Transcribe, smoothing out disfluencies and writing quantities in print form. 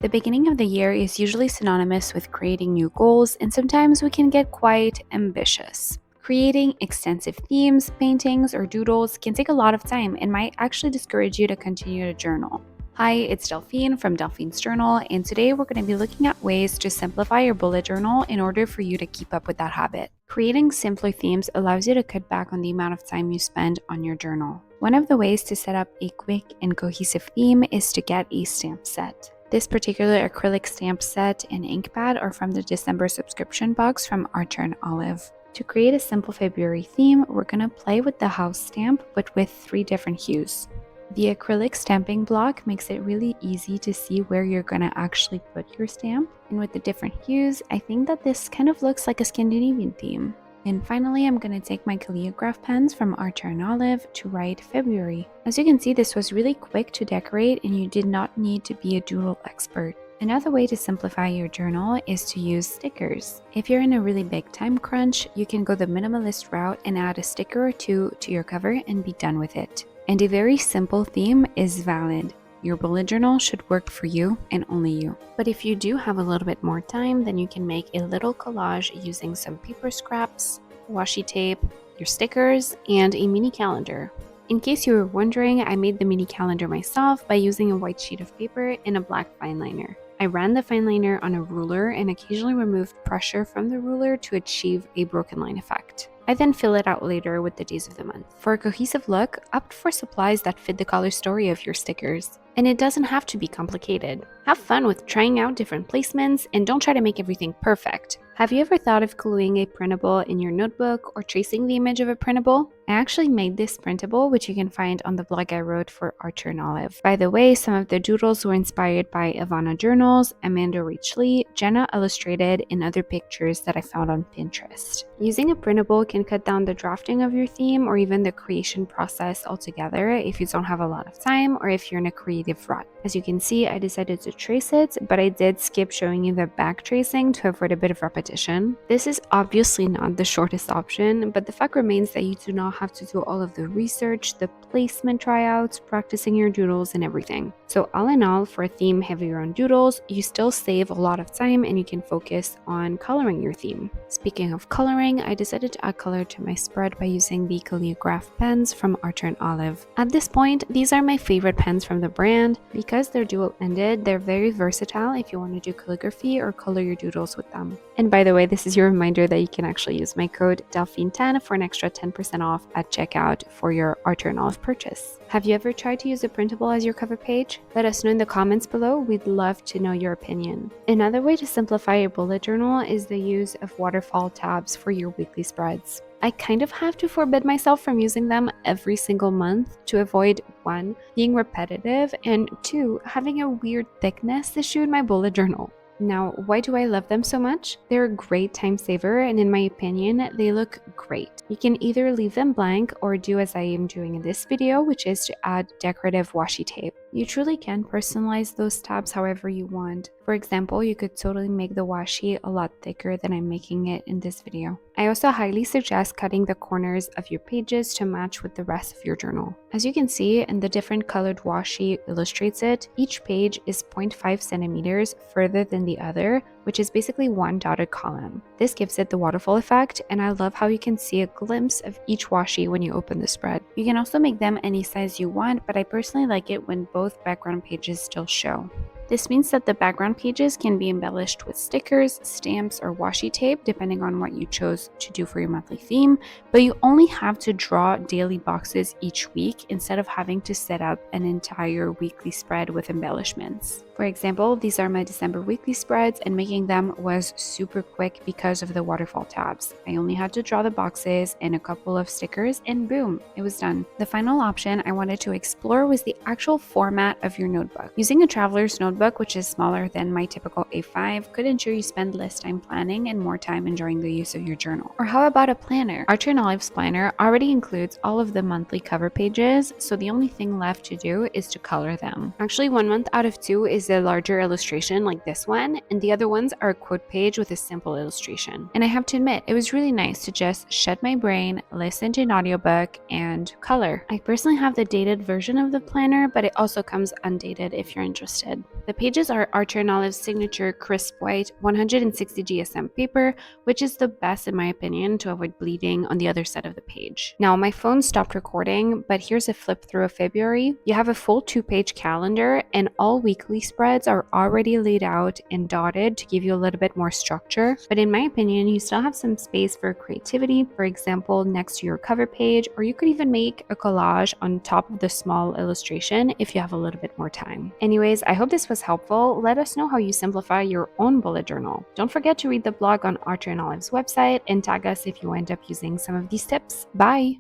The beginning of the year is usually synonymous with creating new goals, and sometimes we can get quite ambitious. Creating extensive themes, paintings, or doodles can take a lot of time and might actually discourage you to continue to journal. Hi, it's Delphine from Delphine's Journal, and today we're going to be looking at ways to simplify your bullet journal in order for you to keep up with that habit. Creating simpler themes allows you to cut back on the amount of time you spend on your journal. One of the ways to set up a quick and cohesive theme is to get a stamp set. This particular acrylic stamp set and ink pad are from the December subscription box from Archer & Olive. To create a simple February theme, we're going to play with the house stamp but with 3 different hues. The acrylic stamping block makes it really easy to see where you're going to actually put your stamp. And with the different hues, I think that this kind of looks like a Scandinavian theme. And finally, I'm going to take my calligraph pens from Archer & Olive to write February. As you can see, this was really quick to decorate and you did not need to be a doodle expert. Another way to simplify your journal is to use stickers. If you're in a really big time crunch, you can go the minimalist route and add a sticker or 2 to your cover and be done with it. And a very simple theme is valid. Your bullet journal should work for you and only you. But if you do have a little bit more time, then you can make a little collage using some paper scraps, washi tape, your stickers, and a mini calendar. In case you were wondering, I made the mini calendar myself by using a white sheet of paper and a black fine liner. I ran the fine liner on a ruler and occasionally removed pressure from the ruler to achieve a broken line effect. I then fill it out later with the days of the month. For a cohesive look, opt for supplies that fit the color story of your stickers. And it doesn't have to be complicated. Have fun with trying out different placements and don't try to make everything perfect. Have you ever thought of gluing a printable in your notebook or tracing the image of a printable? I actually made this printable, which you can find on the blog I wrote for Archer & Olive. By the way, some of the doodles were inspired by Ivana Journals, Amanda Rich-Lee, Jenna Illustrated, and other pictures that I found on Pinterest. Using a printable can cut down the drafting of your theme or even the creation process altogether if you don't have a lot of time or if you're in a creative rut. As you can see, I decided to trace it, but I did skip showing you the back tracing to avoid a bit of repetition. This is obviously not the shortest option, but the fact remains that you do not have to do all of the research, the placement tryouts, practicing your doodles, and everything. So all in all, for a theme heavier on doodles, you still save a lot of time and you can focus on coloring your theme. Speaking of coloring, I decided to add color to my spread by using the calligraph pens from Archer & Olive. At this point, these are my favorite pens from the brand. Because they're dual-ended, they're very versatile if you want to do calligraphy or color your doodles with them. And by the way, this is your reminder that you can actually use my code Delphine10 for an extra 10% off at checkout for your Archer & Olive purchase. Have you ever tried to use a printable as your cover page? Let us know in the comments below. We'd love to know your opinion. Another way to simplify your bullet journal is the use of Waterfall tabs for your weekly spreads. I kind of have to forbid myself from using them every single month to avoid 1, being repetitive, and 2, having a weird thickness issue in my bullet journal. Now, why do I love them so much? They're a great time saver, and in my opinion, they look great. You can either leave them blank or do as I am doing in this video, which is to add decorative washi tape. You truly can personalize those tabs however you want. For example, you could totally make the washi a lot thicker than I'm making it in this video. I also highly suggest cutting the corners of your pages to match with the rest of your journal. As you can see, and the different colored washi illustrates it, each page is 0.5 centimeters further than the other, which is basically one dotted column. This gives it the waterfall effect, and I love how you can see a glimpse of each washi when you open the spread. You can also make them any size you want, but I personally like it when both background pages still show. This means that the background pages can be embellished with stickers, stamps, or washi tape, depending on what you chose to do for your monthly theme, but you only have to draw daily boxes each week instead of having to set up an entire weekly spread with embellishments. For example, these are my December weekly spreads, and making them was super quick because of the waterfall tabs. I only had to draw the boxes and a couple of stickers, and boom, it was done. The final option I wanted to explore was the actual format of your notebook. Using a traveler's notebook, which is smaller than my typical A5, could ensure you spend less time planning and more time enjoying the use of your journal. Or how about a planner? Archer & Olive's planner already includes all of the monthly cover pages, so the only thing left to do is to color them. Actually, 1 month out of 2 is a larger illustration like this one, and the other ones are a quote page with a simple illustration. And I have to admit, it was really nice to just shut my brain, listen to an audiobook, and color. I personally have the dated version of the planner, but it also comes undated if you're interested. The pages are Archer and Olive's signature crisp white 160 GSM paper, which is the best in my opinion to avoid bleeding on the other side of the page. Now my phone stopped recording, but here's a flip through of February. You have a full 2-page calendar and all weekly spreads are already laid out and dotted to give you a little bit more structure. But in my opinion, you still have some space for creativity, for example, next to your cover page, or you could even make a collage on top of the small illustration if you have a little bit more time. Anyways, I hope this was helpful. Let us know how you simplify your own bullet journal. Don't forget to read the blog on Archer and Olive's website and tag us if you end up using some of these tips. Bye!